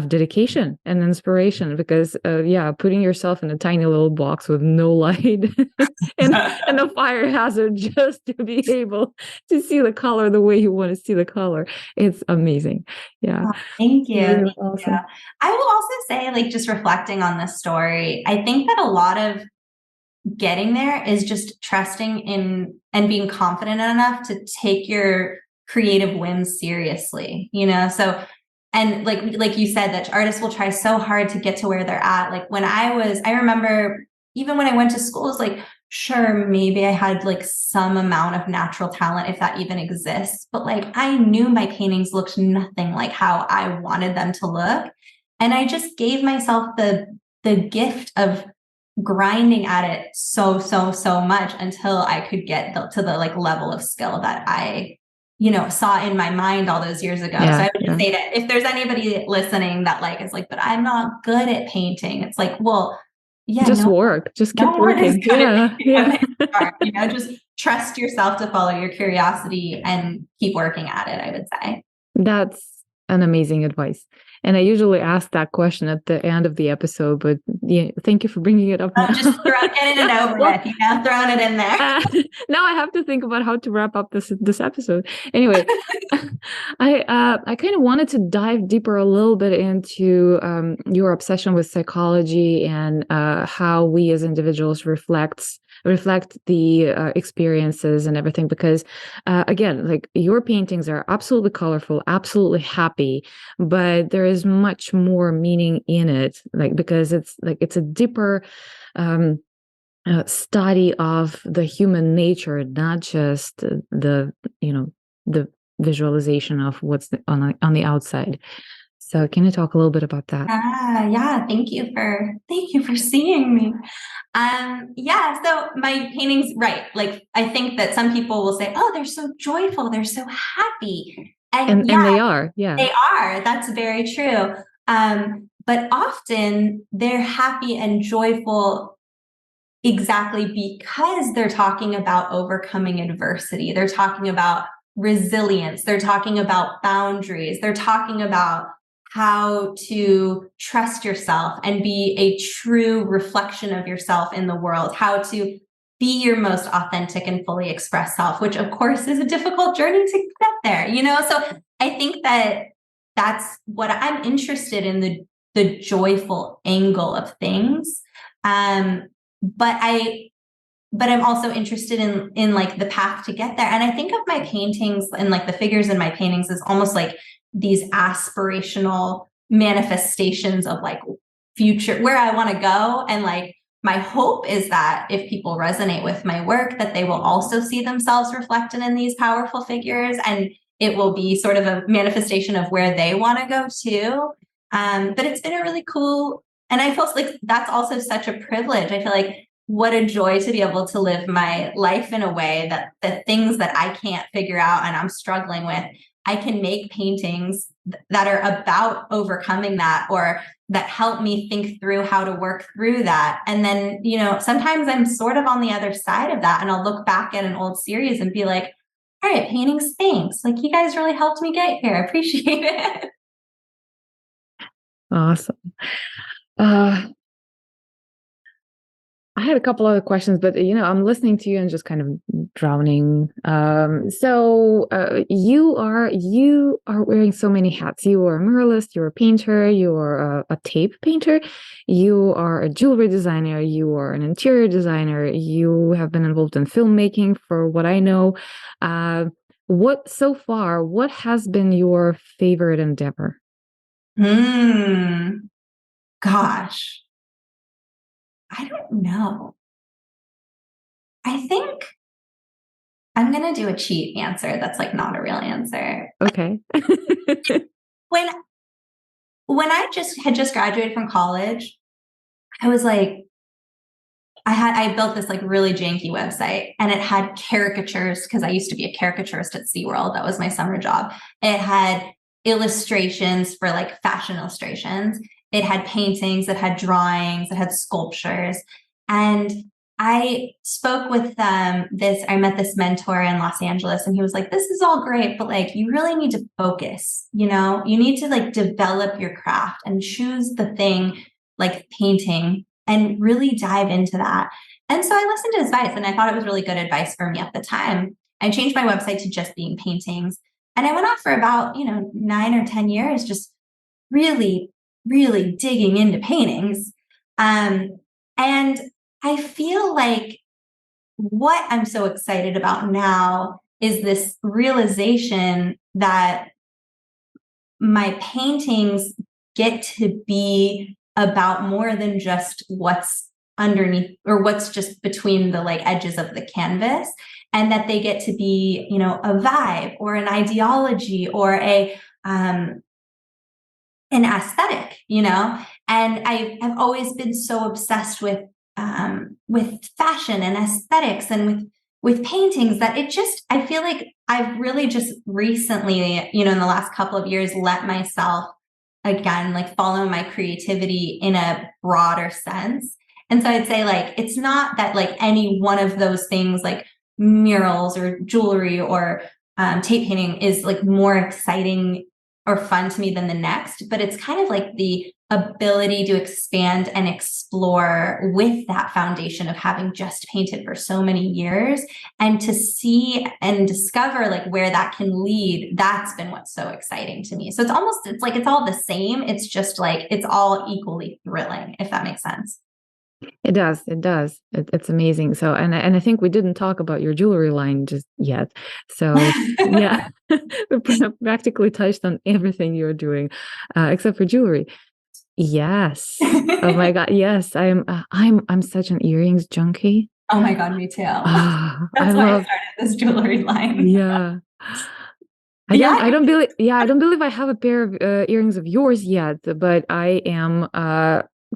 Speaker 1: dedication and inspiration because putting yourself in a tiny little box with no light and a fire hazard just to be able to see the color the way you want to see the color. It's amazing. Yeah.
Speaker 2: Oh, thank you.
Speaker 1: Really awesome.
Speaker 2: I will also say, like, just reflecting on this story, I think that a lot of getting there is just trusting in and being confident enough to take your creative whims seriously, so. And like you said, that artists will try so hard to get to where they're at. Like when I remember even when I went to school, it's like, sure, maybe I had like some amount of natural talent, if that even exists. But like, I knew my paintings looked nothing like how I wanted them to look. And I just gave myself the gift of grinding at it so much until I could get to the like level of skill that I saw in my mind all those years ago. So I would just say that if there's anybody listening that like is like, but I'm not good at painting, it's like, well, yeah,
Speaker 1: just work, just keep working.
Speaker 2: Just trust yourself to follow your curiosity and keep working at it, I would say.
Speaker 1: That's an amazing advice. And I usually ask that question at the end of the episode, but thank you for bringing it up now.
Speaker 2: Just getting it over with, throwing it in there.
Speaker 1: Now I have to think about how to wrap up this episode. Anyway, I kind of wanted to dive deeper a little bit into your obsession with psychology and how we as individuals reflect the experiences and everything, because again, like, your paintings are absolutely colorful, absolutely happy, but there is much more meaning in it, like, because it's a deeper study of the human nature, not just the visualization of what's on the outside. So can you talk a little bit about that?
Speaker 2: Yeah. Thank you for seeing me. So my paintings, right. Like, I think that some people will say, oh, they're so joyful, they're so happy. And
Speaker 1: they are. Yeah.
Speaker 2: They are. That's very true. But often they're happy and joyful exactly because they're talking about overcoming adversity. They're talking about resilience. They're talking about boundaries. They're talking about how to trust yourself and be a true reflection of yourself in the world, how to be your most authentic and fully expressed self, which of course is a difficult journey to get there, So I think that that's what I'm interested in, the joyful angle of things. But I'm also interested in like the path to get there. And I think of my paintings and like the figures in my paintings as almost like these aspirational manifestations of like future, where I want to go. And like, my hope is that if people resonate with my work, that they will also see themselves reflected in these powerful figures, and it will be sort of a manifestation of where they want to go too. But it's been a really cool, and I feel like that's also such a privilege. I feel like what a joy to be able to live my life in a way that the things that I can't figure out and I'm struggling with, I can make paintings that are about overcoming that, or that help me think through how to work through that. And then, sometimes I'm sort of on the other side of that, and I'll look back at an old series and be like, all right, paintings, thanks. Like, you guys really helped me get here. I appreciate it.
Speaker 1: Awesome. I had a couple other questions, but I'm listening to you and just kind of drowning. So you are wearing so many hats. You are a muralist, you're a painter, you are a tape painter, you are a jewelry designer, you are an interior designer, you have been involved in filmmaking, for what I know. What has been your favorite endeavor?
Speaker 2: Gosh. I don't know. I think I'm going to do a cheat answer that's like not a real answer.
Speaker 1: Okay.
Speaker 2: When I had just graduated from college, I was like, I built this like really janky website, and it had caricatures, because I used to be a caricaturist at SeaWorld. That was my summer job. It had illustrations for like fashion illustrations. It had paintings, it had drawings, it had sculptures. And I spoke with I met this mentor in Los Angeles, and he was like, this is all great, but like, you really need to focus, you need to like develop your craft and choose the thing like painting and really dive into that. And so I listened to his advice, and I thought it was really good advice for me at the time. I changed my website to just being paintings. And I went off for about, 9 or 10 years, just really, really digging into paintings. And I feel like what I'm so excited about now is this realization that my paintings get to be about more than just what's underneath or what's just between the like edges of the canvas, and that they get to be, a vibe or an ideology or an aesthetic, and I've always been so obsessed with fashion and aesthetics and with with paintings that I feel like I've really just recently, in the last couple of years, let myself again, like follow my creativity in a broader sense. And so I'd say like, it's not that like any one of those things like murals or jewelry or tape painting is like more exciting or fun to me than the next, but it's kind of like the ability to expand and explore with that foundation of having just painted for so many years, and to see and discover like where that can lead. That's been what's so exciting to me. So it's like it's all the same. It's just like it's all equally thrilling, if that makes sense.
Speaker 1: It does. It does. It's amazing. So, and I think we didn't talk about your jewelry line just yet. So, yeah, we practically touched on everything you're doing, except for jewelry. Yes. Oh my God. Yes, I'm such an earrings junkie.
Speaker 2: Oh my God, me too.
Speaker 1: I
Speaker 2: That's why I
Speaker 1: love.
Speaker 2: started this jewelry line.
Speaker 1: Yeah. I don't believe I have a pair of earrings of yours yet, but I am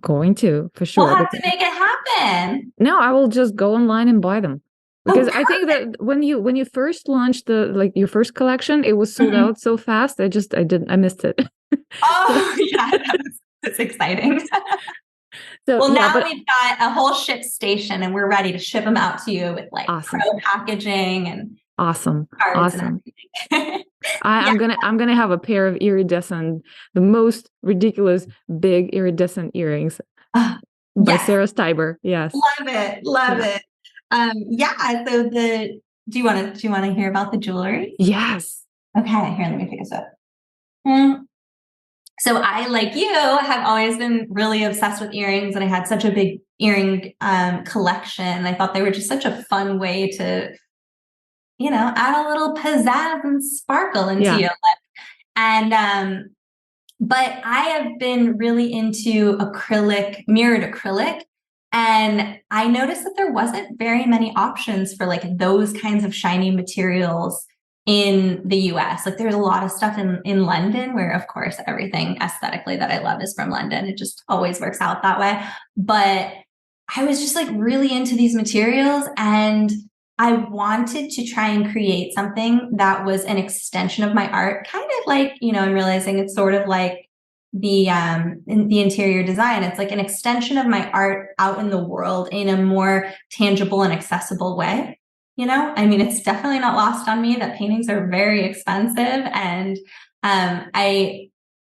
Speaker 1: going to for sure.
Speaker 2: We'll have to make it happen.
Speaker 1: No, I will just go online and buy them. Because I think that when you first launched your first collection, it was sold out so fast. I missed it.
Speaker 2: Oh yeah, that's exciting.
Speaker 1: So,
Speaker 2: well, now we've got a whole ship station, and we're ready to ship them out to you with like
Speaker 1: awesome
Speaker 2: pro packaging and
Speaker 1: awesome.
Speaker 2: And
Speaker 1: I'm gonna have a pair of the most ridiculous big iridescent earrings by Sarah Stieber. Yes,
Speaker 2: love it. So do you want to hear about the jewelry?
Speaker 1: Yes.
Speaker 2: Okay, here, let me pick this up. So I, like you, have always been really obsessed with earrings, and I had such a big earring collection. I thought they were just such a fun way to, add a little pizzazz and sparkle into your lip. And but I have been really into mirrored acrylic. And I noticed that there wasn't very many options for like those kinds of shiny materials in the US. Like there's a lot of stuff in London, where of course everything aesthetically that I love is from London. It just always works out that way. But I was just like really into these materials, and I wanted to try and create something that was an extension of my art, kind of like, I'm realizing it's sort of like the interior design. It's like an extension of my art out in the world in a more tangible and accessible way. It's definitely not lost on me that paintings are very expensive. And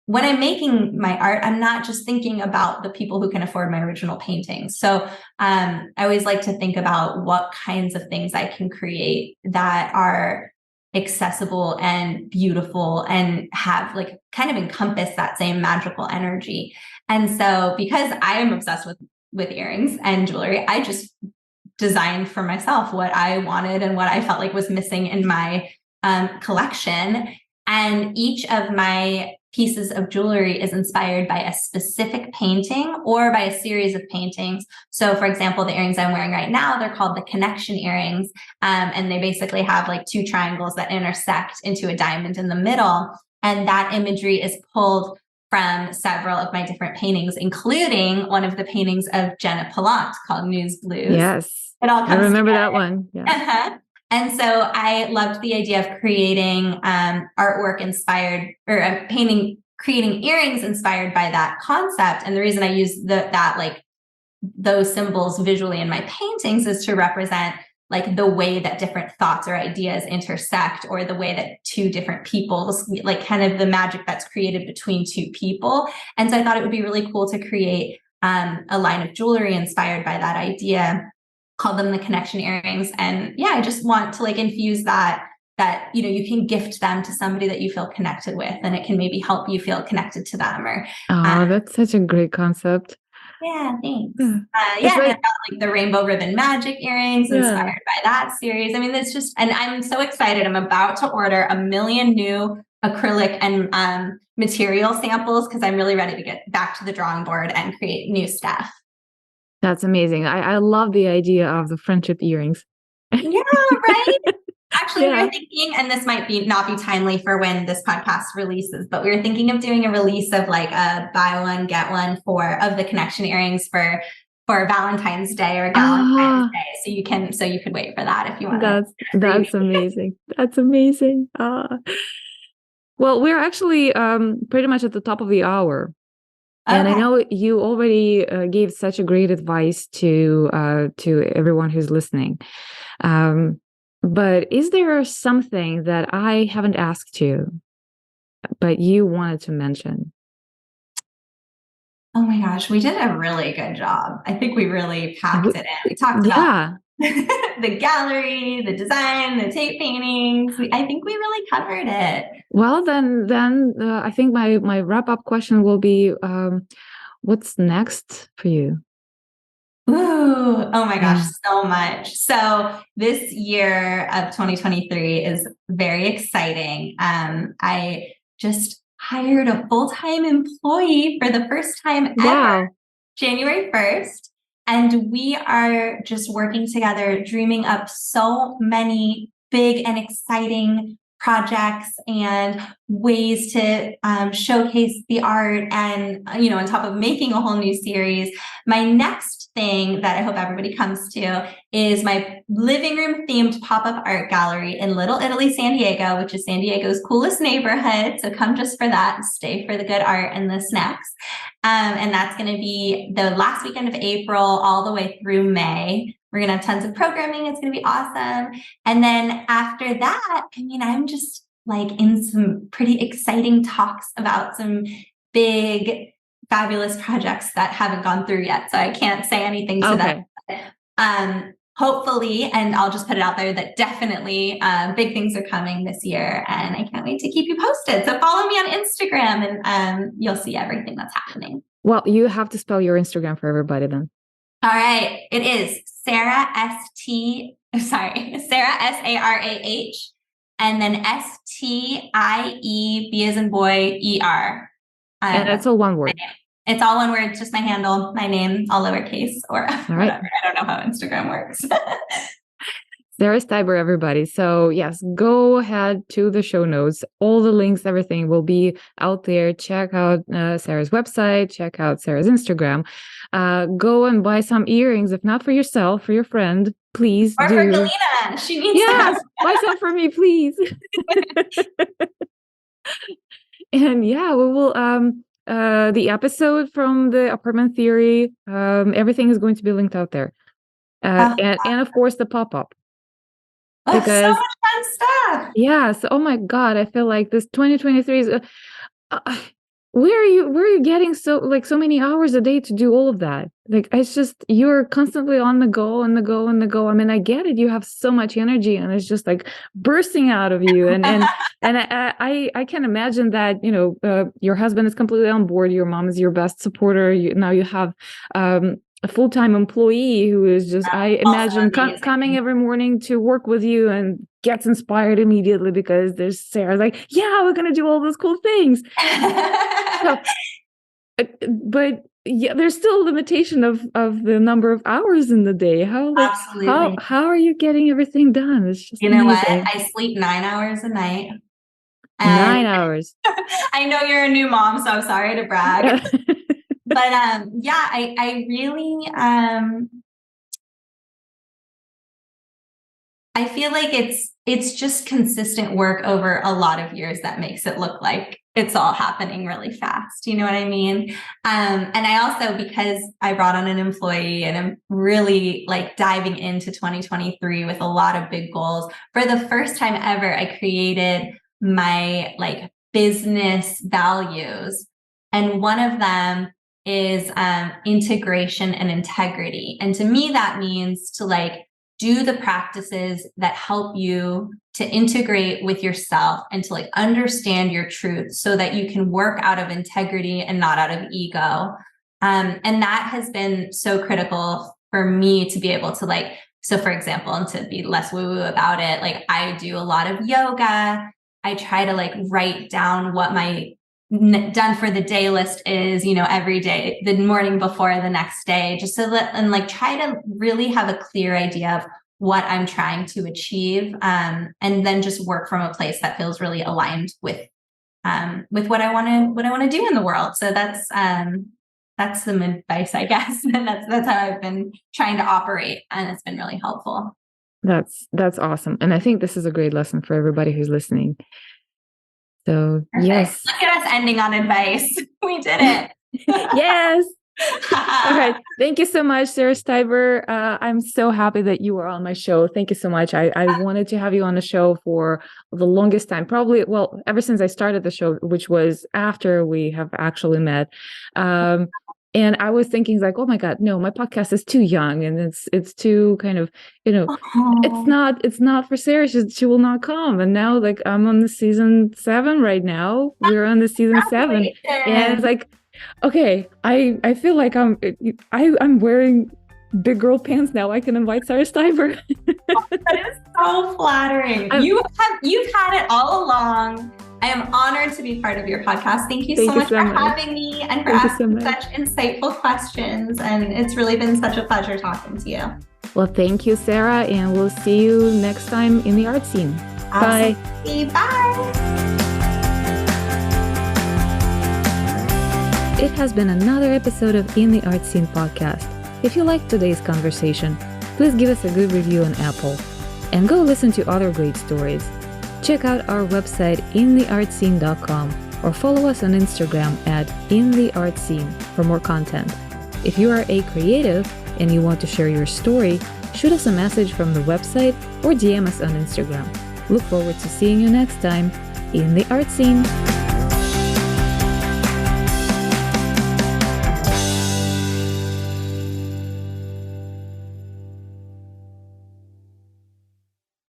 Speaker 2: when I'm making my art, I'm not just thinking about the people who can afford my original paintings. So I always like to think about what kinds of things I can create that are accessible and beautiful and have like kind of encompass that same magical energy. And so because I am obsessed with earrings and jewelry, I just designed for myself what I wanted and what I felt like was missing in my collection. And each of my pieces of jewelry is inspired by a specific painting or by a series of paintings. So for example, the earrings I'm wearing right now, they're called the connection earrings. And they basically have like two triangles that intersect into a diamond in the middle. And that imagery is pulled from several of my different paintings, including one of the paintings of Jenna Pallant called News Blues.
Speaker 1: Yes.
Speaker 2: It all comes
Speaker 1: I remember
Speaker 2: together.
Speaker 1: that one. Yeah.
Speaker 2: And so I loved the idea of creating artwork inspired, or creating earrings inspired by that concept. And the reason I use those symbols visually in my paintings is to represent like the way that different thoughts or ideas intersect, or the way that two different people, like kind of the magic that's created between two people. And so I thought it would be really cool to create a line of jewelry inspired by that idea, call them the connection earrings. And yeah, I just want to like infuse that you can gift them to somebody that you feel connected with, and it can maybe help you feel connected to them. Or
Speaker 1: that's such a great concept.
Speaker 2: Yeah, thanks. And I've got like the rainbow ribbon magic earrings inspired by that series. It's just, and I'm so excited. I'm about to order 1 million new acrylic and material samples, because I'm really ready to get back to the drawing board and create new stuff.
Speaker 1: That's amazing. I love the idea of the friendship earrings.
Speaker 2: Yeah, right? Actually, we were thinking, and this might not be timely for when this podcast releases, but we were thinking of doing a release of like a buy one, get one of the connection earrings for for Valentine's Day or Galentine's
Speaker 1: Ah,
Speaker 2: Day. So you could wait for that if you want to.
Speaker 1: that's amazing. That's amazing. Well, we're actually pretty much at the top of the hour. And I
Speaker 2: Okay.
Speaker 1: know you already gave such a great advice to everyone who's listening. But is there something that I haven't asked you, but you wanted to mention?
Speaker 2: Oh my gosh, we did a really good job. I think we really packed it in. We talked about
Speaker 1: Yeah.
Speaker 2: the gallery, the design, the tape paintings. I think we really covered it.
Speaker 1: Well, then I think my wrap up question will be, what's next for you?
Speaker 2: Ooh, oh my gosh,
Speaker 1: Yeah.
Speaker 2: so much. So this year of 2023 is very exciting. I just hired a full-time employee for the first time ever,
Speaker 1: Wow.
Speaker 2: January 1st. And we are just working together, dreaming up so many big and exciting projects and ways to showcase the art. And, on top of making a whole new series, my next thing that I hope everybody comes to is my living room themed pop-up art gallery in Little Italy, San Diego, which is San Diego's coolest neighborhood. So come just for that and stay for the good art and the snacks. And that's going to be the last weekend of April all the way through May. We're going to have tons of programming. It's going to be awesome. And then after that, I'm just like in some pretty exciting talks about some big, fabulous projects that haven't gone through yet. So I can't say anything to them. Hopefully, and I'll just put it out there that definitely big things are coming this year, and I can't wait to keep you posted. So follow me on Instagram, and you'll see everything that's happening.
Speaker 1: Well, you have to spell your Instagram for everybody then.
Speaker 2: All right, it is Sarah Sarah, SARAH, and then STIE, B as in boy, ER.
Speaker 1: And it's all one word.
Speaker 2: It's all one word, just my handle, my name, all lowercase, or whatever. Right. I don't know how Instagram works.
Speaker 1: Sarah Stieber, everybody. So yes, go ahead to the show notes. All the links, everything will be out there. Check out Sarah's website. Check out Sarah's Instagram. Go and buy some earrings, if not for yourself, for your friend. Please
Speaker 2: or
Speaker 1: do.
Speaker 2: For Galina. She needs
Speaker 1: yes, buy some for me, please. And yeah, we will. The episode from the apartment theory. Everything is going to be linked out there. And of course the pop-up.
Speaker 2: Because so much fun stuff.
Speaker 1: Yes. Oh my God. I feel like this 2023 is where are you getting so many hours a day to do all of that? Like it's just you're constantly on the go. I mean, I get it. You have so much energy and it's just like bursting out of you. And I can imagine that, your husband is completely on board. Your mom is your best supporter. Now you have a full-time employee who is just, I imagine, coming every morning to work with you and gets inspired immediately because there's Sarah's like, yeah, we're going to do all those cool things. So, but yeah, there's still a limitation of the number of hours in the day. Absolutely. How are you getting everything done? It's just
Speaker 2: amazing. What? I sleep 9 hours a night.
Speaker 1: 9 hours.
Speaker 2: I know you're a new mom, so I'm sorry to brag. But I really I feel like it's just consistent work over a lot of years that makes it look like it's all happening really fast. You know what I mean? And I also, because I brought on an employee and I'm really like diving into 2023 with a lot of big goals. For the first time ever, I created my like business values. And one of them is integration and integrity. And to me, that means to like do the practices that help you to integrate with yourself and to like understand your truth so that you can work out of integrity and not out of ego. And that has been so critical for me to be able to like, so for example, and to be less woo-woo about it, like I do a lot of yoga. I try to like write down what my done for the day list is, every day, the morning before the next day, just so that, and like try to really have a clear idea of what I'm trying to achieve. And then just work from a place that feels really aligned with what I want to do in the world. So that's that's some advice, I guess. And that's how I've been trying to operate. And it's been really helpful.
Speaker 1: That's awesome. And I think this is a great lesson for everybody who's listening. So,
Speaker 2: Perfect.
Speaker 1: yes.
Speaker 2: Look at us ending on advice. We did it.
Speaker 1: Yes. All right. Thank you so much, Sarah Stieber. I'm so happy that you were on my show. Thank you so much. I wanted to have you on the show for the longest time, probably, well, ever since I started the show, which was after we have actually met. And I was thinking like, oh my God, no, my podcast is too young and it's too kind of, it's not for Sarah. She will not come. And now like I'm on the season 7 right now. We're on the season 7. And it's like, okay, I feel like I'm wearing big girl pants now. I can invite Sarah Stieber.
Speaker 2: That is so flattering. You've had it all along. I am honored to be part of your podcast. Thank you so much for having me and for asking such insightful questions. And it's really been such a pleasure talking to you.
Speaker 1: Well, thank you, Sarah, and we'll see you next time in the art scene.
Speaker 2: Absolutely. Bye. Bye.
Speaker 1: It has been another episode of In the Art Scene podcast. If you liked today's conversation, please give us a good review on Apple and go listen to other great stories. Check out our website intheartscene.com or follow us on Instagram at intheartscene for more content. If you are a creative and you want to share your story, shoot us a message from the website or DM us on Instagram. Look forward to seeing you next time in the art scene.